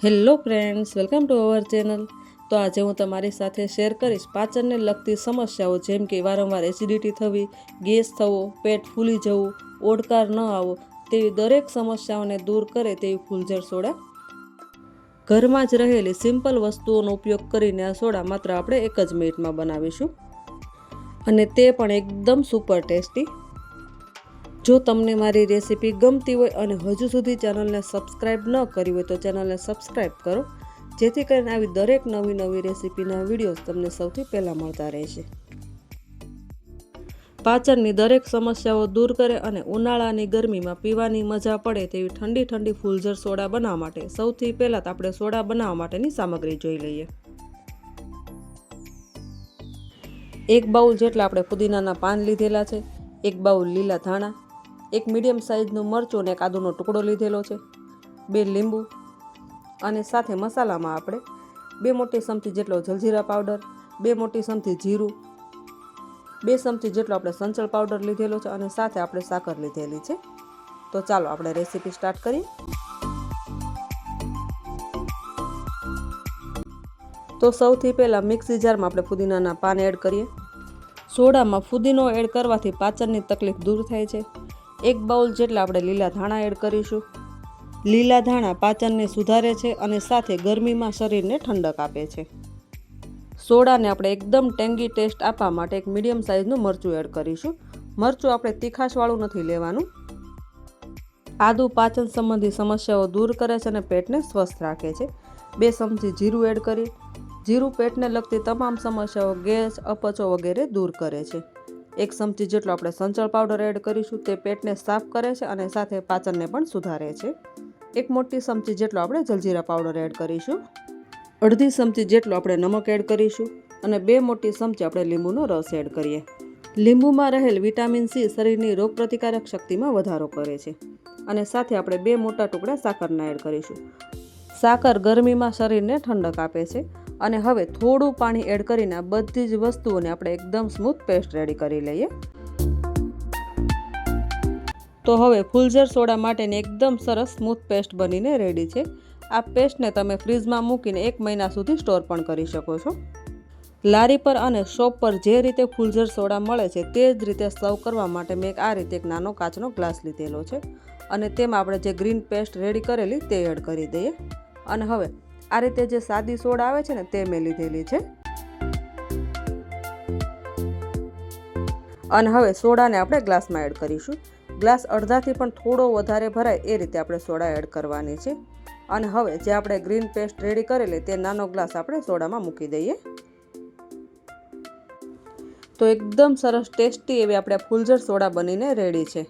Hello friends, welcome to our channel. તો આજે હું તમારી સાથે શેર કરીશ પાચનને લગતી સમસ્યાઓ, જેમ કે વારંવાર એસિડિટી થવી, ગેસ થવો, પેટ ફૂલી જવું, ઓડકાર ન આવો તેવી દરેક સમસ્યાઓને દૂર કરે તેવી ફૂલઝર સોડા। ઘરમાં જ રહેલી સિમ્પલ વસ્તુઓનો ઉપયોગ કરીને આ સોડા માત્ર આપણે 1 જ મિનિટમાં બનાવીશું, અને તે પણ એકદમ સુપર ટેસ્ટી। જો તમને મારી રેસીપી ગમતી હોય અને હજુ સુધી ચેનલને સબસ્ક્રાઈબ ન કરી હોય તો ચેનલને સબસ્ક્રાઈબ કરો, જેથી કરીને આવી દરેક નવી રેસીપીના વિડીયોઝ તમને સૌથી પહેલાં મળતા રહેશે। પાચનની દરેક સમસ્યાઓ દૂર કરે અને ઉનાળાની ગરમીમાં પીવાની મજા પડે તેવી ઠંડી ફૂલઝર સોડા બનાવવા માટે સૌથી પહેલાં તો આપણે સોડા બનાવવા માટેની સામગ્રી જોઈ લઈએ। 1 બાઉલ જેટલા આપણે પુદીનાના પાન લીધેલા છે, 1 બાઉલ લીલા ધાણા, 1 મીડિયમ સાઇઝનું મરચું અને 1 આદુનો ટુકડો લીધેલો છે, 2 લીંબુ, અને સાથે મસાલામાં આપણે 2 મોટી ચમચી જેટલો જલજીરા પાવડર, 2 મોટી ચમચી જીરું, 2 ચમચી જેટલો આપણે સંચળ પાવડર લીધેલો છે, અને સાથે આપણે સાકર લીધેલી છે। તો ચાલો આપણે રેસીપી સ્ટાર્ટ કરીએ। તો સૌથી પહેલાં મિક્સી જારમાં આપણે ફુદીનાના પાન એડ કરીએ। સોડામાં ફુદીનો એડ કરવાથી પાચનની તકલીફ દૂર થાય છે। 1 બાઉલ જેટલા આપણે લીલા ધાણા એડ કરીશું। લીલા ધાણા પાચનને સુધારે છે અને સાથે ગરમીમાં શરીરને ઠંડક આપે છે। સોડાને આપણે એકદમ ટેંગી ટેસ્ટ આપવા માટે 1 મીડિયમ સાઇઝનું મરચું એડ કરીશું। મરચું આપણે તીખાશવાળું નથી લેવાનું। આદુ પાચન સંબંધી સમસ્યાઓ દૂર કરે છે અને પેટને સ્વસ્થ રાખે છે। 2 ચમચી જીરું એડ કરી। જીરું પેટને લગતી તમામ સમસ્યાઓ, ગેસ, અપચો વગેરે દૂર કરે છે। 1 ચમચી જેટલો આપણે સંચળ પાવડર એડ કરીશું, તે પેટને સાફ કરે છે અને સાથે પાચનને પણ સુધારે છે। 1 મોટી ચમચી જેટલો આપણે જલજીરા પાવડર એડ કરીશું। અડધી ચમચી જેટલો આપણે નમક એડ કરીશું, અને 2 મોટી ચમચી આપણે લીંબુનો રસ એડ કરીએ। લીંબુમાં રહેલ વિટામિન સી શરીરની રોગપ્રતિકારક શક્તિમાં વધારો કરે છે, અને સાથે આપણે 2 મોટા ટુકડા સાકરના એડ કરીશું। સાકર ગરમીમાં શરીરને ઠંડક આપે છે। અને હવે થોડું પાણી એડ કરીને આ બધી જ વસ્તુઓને આપણે એકદમ સ્મૂથ પેસ્ટ રેડી કરી લઈએ। તો હવે ફૂલઝર સોડા માટેની એકદમ સરસ સ્મૂથ પેસ્ટ બનીને રેડી છે। આ પેસ્ટને તમે ફ્રીજમાં મૂકીને 1 મહિના સુધી સ્ટોર પણ કરી શકો છો। લારી પર અને શોપ પર જે રીતે ફૂલઝર સોડા મળે છે તે જ રીતે સર્વ કરવા માટે મેં આ રીતે એક નાનો કાચનો ગ્લાસ લીધેલો છે, અને તેમાં આપણે જે ગ્રીન પેસ્ટ રેડી કરેલી તે એડ કરી દઈએ। અને હવે આ રીતે જે સાદી સોડા આવે છે ને તે મેં લીધેલી છે। અને હવે સોડાને આપણે ગ્લાસમાં એડ કરીશું। ગ્લાસ અડધાથી પણ થોડો વધારે ભરાય એ રીતે આપણે સોડા એડ કરવાની છે। અને હવે જે આપણે ગ્રીન પેસ્ટ રેડી કરેલી તે નાનો ગ્લાસ આપણે સોડામાં મૂકી દઈએ। તો એકદમ સરસ ટેસ્ટી એવી આપણે ફૂલઝર સોડા બનીને રેડી છે।